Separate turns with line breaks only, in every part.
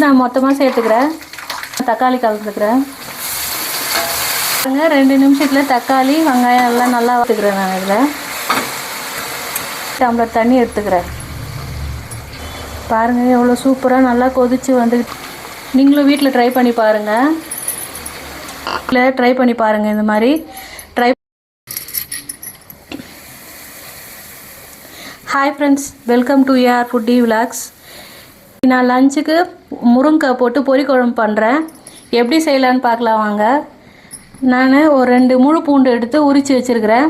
நான் மொத்தமாக சேர்த்துக்கிறேன். தக்காளி கலந்துக்கிறேன். 2 நிமிஷத்தில் தக்காளி வெங்காயம் எல்லாம் நல்லா வறுத்துக்கிறேன். நான் இதில் டம்ளர் தண்ணி எடுத்துக்கிறேன். பாருங்கள் எவ்வளோ சூப்பராக நல்லா கொதித்து வந்துக்கிட்டு. நீங்களும் வீட்டில் ட்ரை பண்ணி பாருங்கள். இந்த மாதிரி try. Hi friends, welcome to AR foodie vlogs. நான் லஞ்சுக்கு முருங்கைக்காய் போட்டு பொரி குழம்பு பண்ணுறேன். எப்படி செய்யலான்னு பார்க்கலாம் வாங்க. நான் ஒரு 2 முழு பூண்டு எடுத்து உரித்து வச்சுருக்கிறேன்.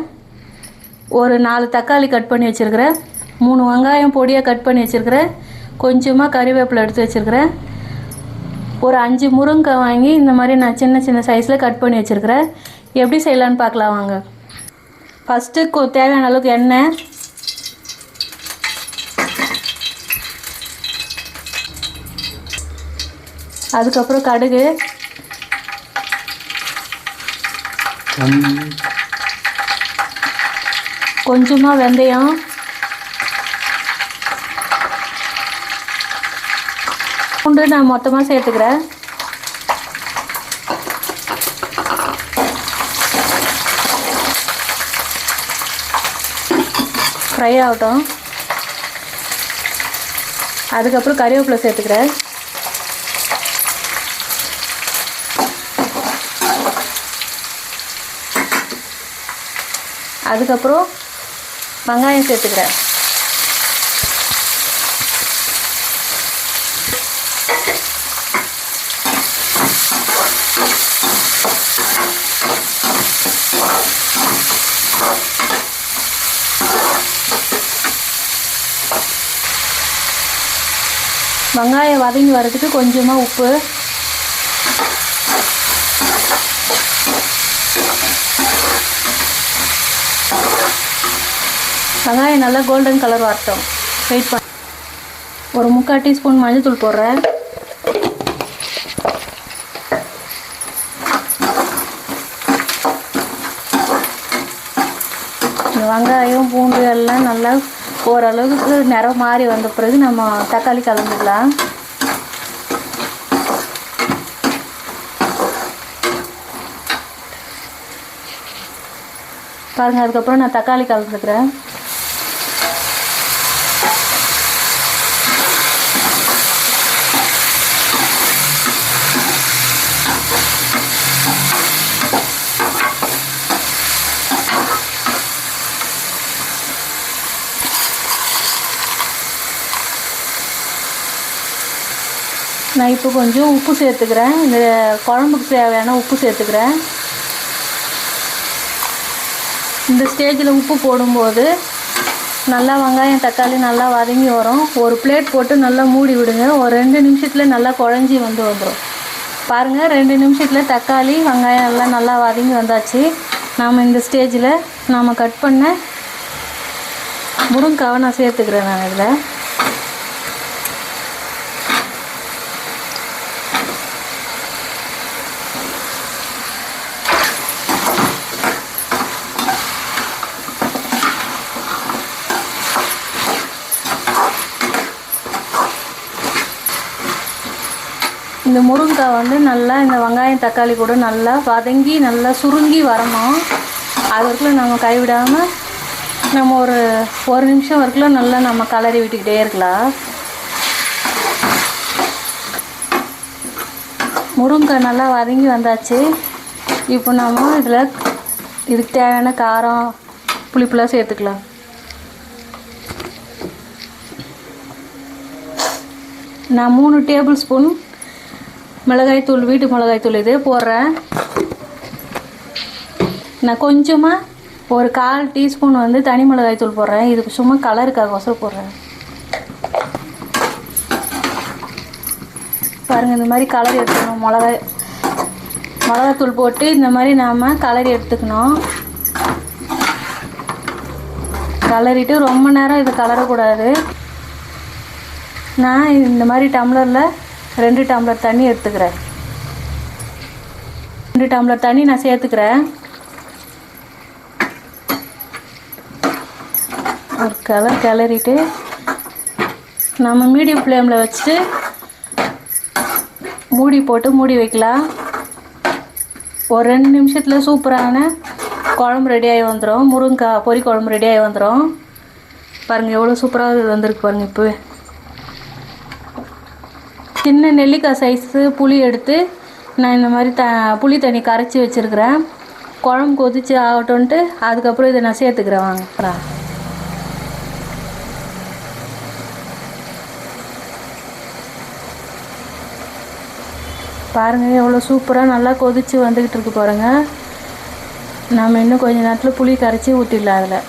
ஒரு 4 தக்காளி கட் பண்ணி வச்சுருக்கிறேன். 3 வெங்காயம் பொடியாக கட் பண்ணி வச்சுருக்கிறேன். கொஞ்சமாக கறிவேப்பிலை எடுத்து வச்சுருக்கிறேன். ஒரு 5 முருங்கைக்காய் வாங்கி இந்த மாதிரி நான் சின்ன சின்ன சைஸில் கட் பண்ணி வச்சுருக்கிறேன். எப்படி செய்யலான்னு பார்க்கலாம் வாங்க. ஃபஸ்ட்டு தேவையான அளவுக்கு எண்ணெய், அதுக்கப்புறம் கடுகு, கொஞ்சமாக வெந்தயம், பூண்டு நான் மொத்தமாக சேர்த்துக்கிறேன். ஃப்ரை ஆகட்டும். அதுக்கப்புறம் கறிவேப்பிலை சேர்த்துக்கிறேன். அதுக்கப்புறம் வெங்காயம் சேர்த்துக்கிறேன். வெங்காயம் வதங்கி வரதுக்கு கொஞ்சமாக உப்பு, வெங்காயம் நல்லா கோல்டன் கலர் வரட்டும். வெயிட் பண்ண. ஒரு 3/4 டீஸ்பூன் மஞ்சள்தூள் போடுறேன். வெங்காயம் பூண்டு எல்லாம் நல்லா ஓரளவுக்கு நிறம் மாறி வந்த பிறகு நம்ம தக்காளி கலந்துக்கலாம். பாருங்கள், அதுக்கப்புறம் நான் தக்காளி கலந்துக்கிறேன். நான் இப்போ கொஞ்சம் உப்பு சேர்த்துக்கிறேன். இந்த குழம்புக்கு தேவையான உப்பு சேர்த்துக்கிறேன். இந்த ஸ்டேஜில் உப்பு போடும்போது நல்லா வெங்காயம் தக்காளி நல்லா வதங்கி வரும். ஒரு பிளேட் போட்டு நல்லா மூடி விடுங்க. ஒரு 2 நிமிஷத்தில் நல்லா குழஞ்சி வந்துடும். பாருங்கள், 2 நிமிஷத்தில் தக்காளி வெங்காயம் எல்லாம் நல்லா வதங்கி வந்தாச்சு. நாம் இந்த ஸ்டேஜில் நாம் கட் பண்ண முருங்கைக்காவை நான் சேர்த்துக்கிறேன். நான் இதில் இந்த முருங்கைக்காய் நல்லா இந்த வெங்காயம் தக்காளி கூட நல்லா வதங்கி நல்லா சுருங்கி வரணும். அது வரைக்கும் நம்ம கைவிடாமல் நம்ம ஒரு நிமிஷம் வரைக்கும் நல்லா நம்ம கலரி விட்டுக்கிட்டே இருக்கலாம். முருங்கைக்காய் நல்லா வதங்கி வந்தாச்சு. இப்போ நம்ம இதுக்கு தேவையான காரம் புளிப்புலாம் சேர்த்துக்கலாம். நான் 3 டேபிள் ஸ்பூன் மிளகாய்த்தூள், வீட்டு மிளகாய்த்தூள் இது போடுறேன். நான் கொஞ்சமாக ஒரு 1/4 டீஸ்பூன் தனி மிளகாய்த்தூள் போடுறேன். இதுக்கு சும்மா கலருக்காக போடுறேன். பாருங்கள், இந்த மாதிரி கலர் எடுத்துக்கணும். மிளகாய்த்தூள் போட்டு இந்த மாதிரி நாம் கலரி எடுத்துக்கணும். கலரிட்டு ரொம்ப நேரம் இது கலரக்கூடாது. நான் இந்த மாதிரி டம்ளரில் 2 டம்ளர் தண்ணி எடுத்துக்கிறேன். 2 டம்ளர் தண்ணி நான் சேர்த்துக்கிறேன். ஒரு கிளறிட்டு நம்ம மீடியம் ஃப்ளேமில் வச்சுட்டு மூடி போட்டு மூடி வைக்கலாம். ஒரு 2 நிமிஷத்தில் சூப்பரான குழம்பு ரெடியாகி வந்துடும். முருங்கைக்காய் பொரி குழம்பு ரெடியாகி வந்துடும். பாருங்கள் எவ்வளோ சூப்பராக வந்திருக்கு பாருங்கள். இப்போ சின்ன நெல்லிக்காய் சைஸு புளி எடுத்து நான் இந்த மாதிரி புளி தண்ணி கரைச்சி வச்சுருக்கிறேன். குழம்பு கொதிச்சு ஆகட்டும்ன்ட்டு அதுக்கப்புறம் இதை நான் சேர்த்துக்கிறேன். வாங்க பாருங்கள் எவ்வளோ சூப்பராக நல்லா கொதித்து வந்துக்கிட்டு இருக்கு பாருங்கள். நம்ம இன்னும் கொஞ்சம் நேரத்தில் புளி கரைச்சி ஊற்றிடலாம். அதில்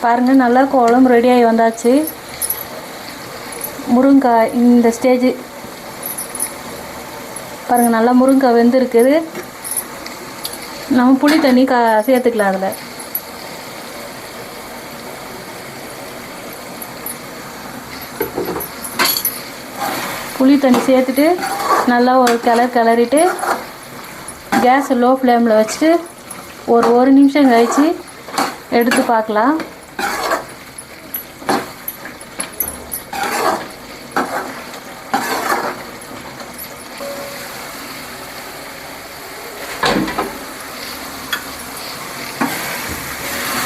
பாருங்கள் நல்லா குழம்பு ரெடியாகி வந்தாச்சு. முருங்கைக்காய் இந்த ஸ்டேஜ் பாருங்கள் நல்லா முருங்கைக்காய் வெந்திருக்குது. நம்ம புளி தண்ணி சேர்த்துக்கலாம். அதில் புளி தண்ணி சேர்த்துட்டு நல்லா ஒரு கிளறிட்டு கேஸை லோ ஃப்ளேமில் வச்சுட்டு ஒரு நிமிஷம் கழித்து எடுத்து பார்க்கலாம்.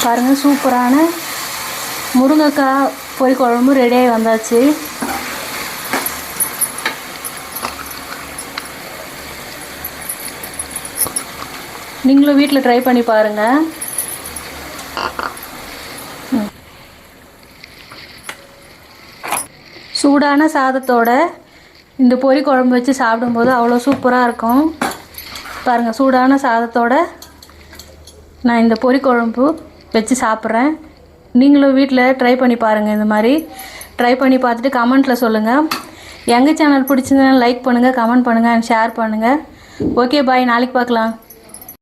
பாருங்கள் சூப்பரான முருங்கைக்காய் பொரி குழம்பு ரெடியாகி வந்தாச்சு. நீங்களும் வீட்டில் ட்ரை பண்ணி பாருங்கள். சூடான சாதத்தோட இந்த பொரி குழம்பு வச்சு சாப்பிடும்போது அவ்வளோ சூப்பராக இருக்கும். பாருங்கள் சூடான சாதத்தோட நான் இந்த பொரி குழம்பு வச்சு சாப்பிட்றேன். நீங்களும் வீட்டில் ட்ரை பண்ணி பாருங்கள். இந்த மாதிரி ட்ரை பண்ணி பார்த்துட்டு கமெண்ட்டில் சொல்லுங்கள். எங்கள் சேனல் பிடிச்சிருந்தா லைக் பண்ணுங்கள், கமெண்ட் பண்ணுங்கள் அண்ட் ஷேர் பண்ணுங்கள். ஓகே பாய், நாளைக்கு பார்க்கலாம்.